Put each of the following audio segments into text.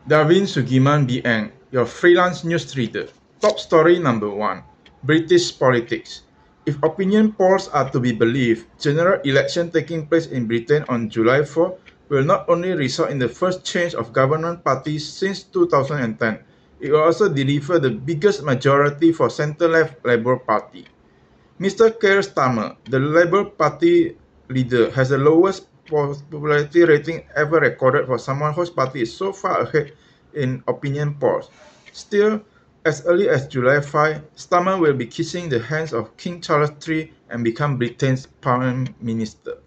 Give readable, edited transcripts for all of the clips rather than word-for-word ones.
Darwin Sugiman BN, your freelance news reader. Top story number 1. British politics. If opinion polls are to be believed, general election taking place in Britain on July 4 will not only result in the first change of government parties since 2010, it will also deliver the biggest majority for centre-left Labour Party. Mr. Keir Starmer, the Labour Party leader, has the lowest popularity rating ever recorded for someone whose party is so far ahead in opinion polls. Still, as early as July 5, Starmer will be kissing the hands of King Charles III and become Britain's Prime Minister.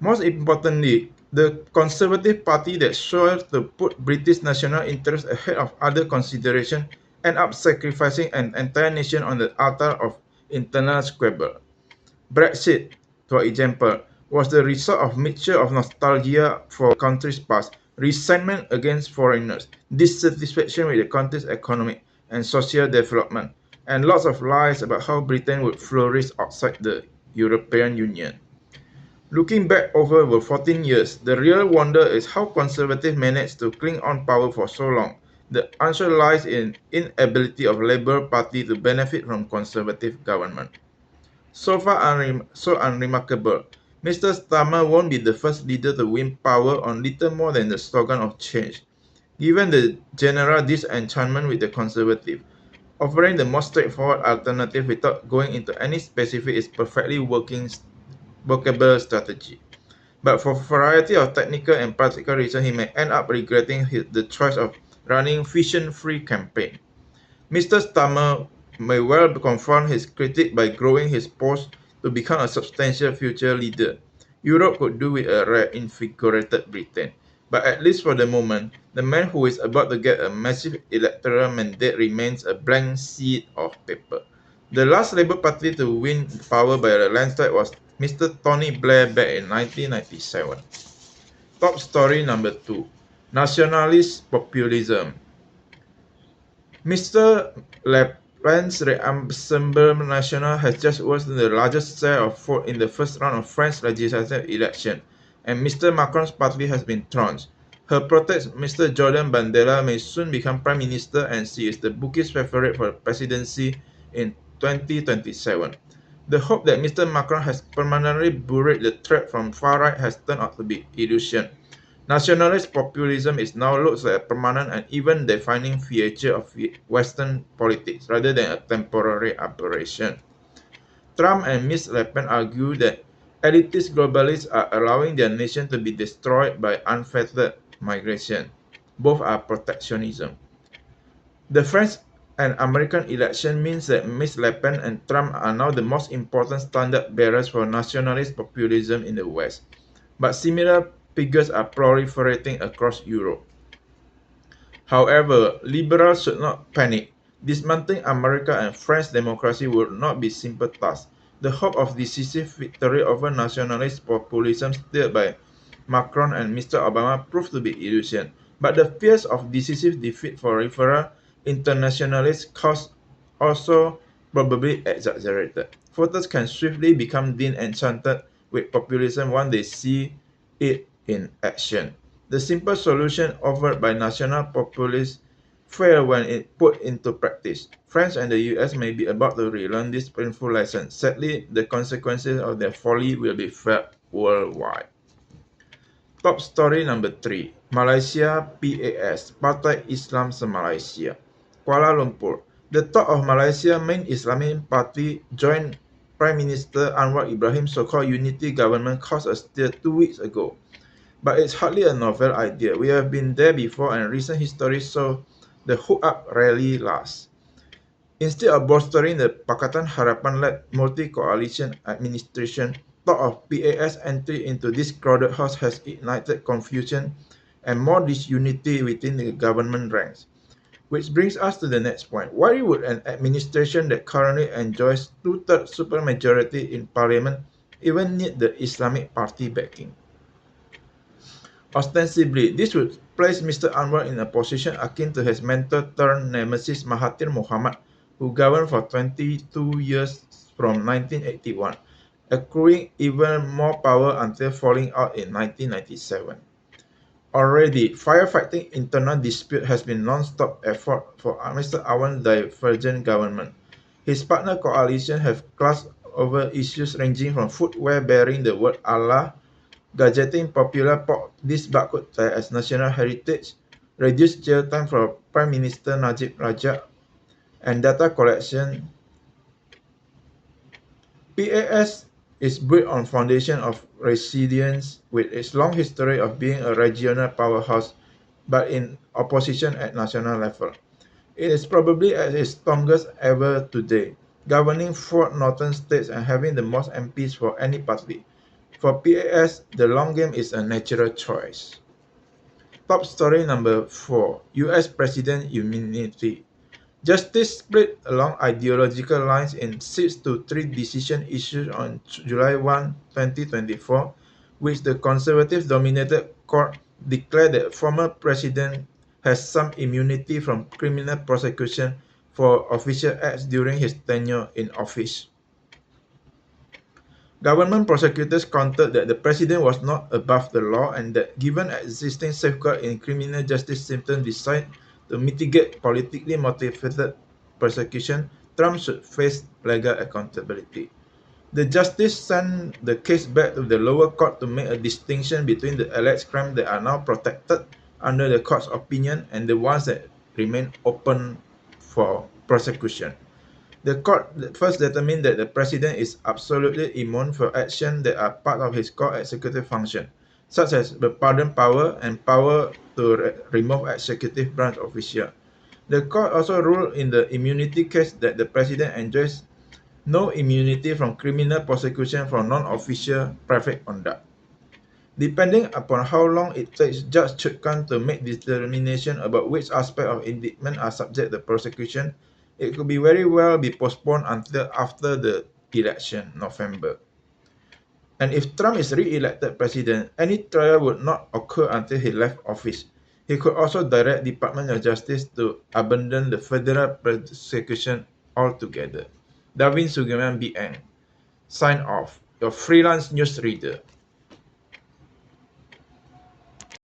Most importantly, the Conservative Party that swears to put British national interests ahead of other considerations end up sacrificing an entire nation on the altar of internal squabble. Brexit, for example, was the result of mixture of nostalgia for country's past, resentment against foreigners, dissatisfaction with the country's economic and social development, and lots of lies about how Britain would flourish outside the European Union. Looking back over 14 years, the real wonder is how Conservatives managed to cling on power for so long. The answer lies in inability of Labour Party to benefit from Conservative government. So far so unremarkable, Mr. Starmer won't be the first leader to win power on little more than the slogan of change. Given the general disenchantment with the Conservative, offering the most straightforward alternative without going into any specific is perfectly workable strategy. But for a variety of technical and practical reasons, he may end up regretting the choice of running vision-free campaign. Mr. Starmer may well confront his critic by growing his post to become a substantial future leader. Europe could do with a reinvigorated Britain, but at least for the moment, the man who is about to get a massive electoral mandate remains a blank sheet of paper. The last Labour Party to win power by a landslide was Mr. Tony Blair back in 1997. Top story number 2. Nationalist populism. Mr. Le Pen's Rassemblement National has just won the largest share of vote in the first round of French legislative election, and Mr. Macron's party has been trounced. Her protector, Mr. Jordan Bardella, may soon become Prime Minister, and she is the bookie's favorite for the presidency in 2027. The hope that Mr. Macron has permanently buried the threat from far right has turned out to be illusion. Nationalist populism is now looks like a permanent and even defining feature of Western politics rather than a temporary aberration. Trump and Ms. Le Pen argue that elitist globalists are allowing their nation to be destroyed by unfettered migration. Both are protectionism. The French and American election means that Ms. Le Pen and Trump are now the most important standard bearers for nationalist populism in the West. But similar figures are proliferating across Europe. However, liberals should not panic. Dismantling America and French democracy would not be a simple task. The hope of decisive victory over nationalist populism stirred by Macron and Mr. Obama proved to be illusion. But the fears of decisive defeat for liberal internationalist cause also probably exaggerated. Voters can swiftly become disenchanted with populism once they see it in action. The simple solution offered by national populists fail when it put into practice. France and the US may be about to relearn this painful lesson. Sadly, the consequences of their folly will be felt worldwide. Top story number 3. Malaysia PAS, Partai Islam se-Malaysia. Kuala Lumpur. The top of Malaysia main Islamic party joined Prime Minister Anwar Ibrahim's so-called unity government caused a stir 2 weeks ago. But it's hardly a novel idea. We have been there before, and recent history show the hook-up rarely lasts. Instead of bolstering the Pakatan Harapan-led multi-coalition administration, talk of PAS entry into this crowded house has ignited confusion and more disunity within the government ranks. Which brings us to the next point. Why would an administration that currently enjoys two-thirds supermajority in parliament even need the Islamic Party backing? Ostensibly, this would place Mr. Anwar in a position akin to his mentor turned nemesis Mahathir Mohamad, who governed for 22 years from 1981, accruing even more power until falling out in 1997. Already, firefighting internal dispute has been non-stop effort for Mr. Awan's divergent government. His partner coalition have clashed over issues ranging from footwear bearing the word Allah, gadgeting popular pork dish Bak Kut Teh as national heritage, reduced jail time for Prime Minister Najib Razak, and data collection. PAS is built on foundation of resilience with its long history of being a regional powerhouse but in opposition at national level. It is probably at its strongest ever today, governing four northern states and having the most MPs for any party. For PAS, the long game is a natural choice. Top story number 4, US President Immunity. Justice split along ideological lines in 6-3 decision issued on July 1, 2024, which the conservative-dominated court declared that former president has some immunity from criminal prosecution for official acts during his tenure in office. Government prosecutors countered that the president was not above the law and that given existing safeguards in criminal justice system designed to mitigate politically motivated persecution, Trump should face legal accountability. The justice sent the case back to the lower court to make a distinction between the alleged crimes that are now protected under the court's opinion and the ones that remain open for prosecution. The court first determined that the president is absolutely immune for actions that are part of his core executive function, such as the pardon power and power to remove executive branch officials. The court also ruled in the immunity case that the president enjoys no immunity from criminal prosecution for non-official private conduct. Depending upon how long it takes Judge Chutkan to make determination about which aspect of indictment are subject to prosecution, it could very well be postponed until after the election, November. And if Trump is re-elected president, any trial would not occur until he left office. He could also direct Department of Justice to abandon the federal prosecution altogether. Darwin Sugiman BN. Sign off. Your freelance newsreader.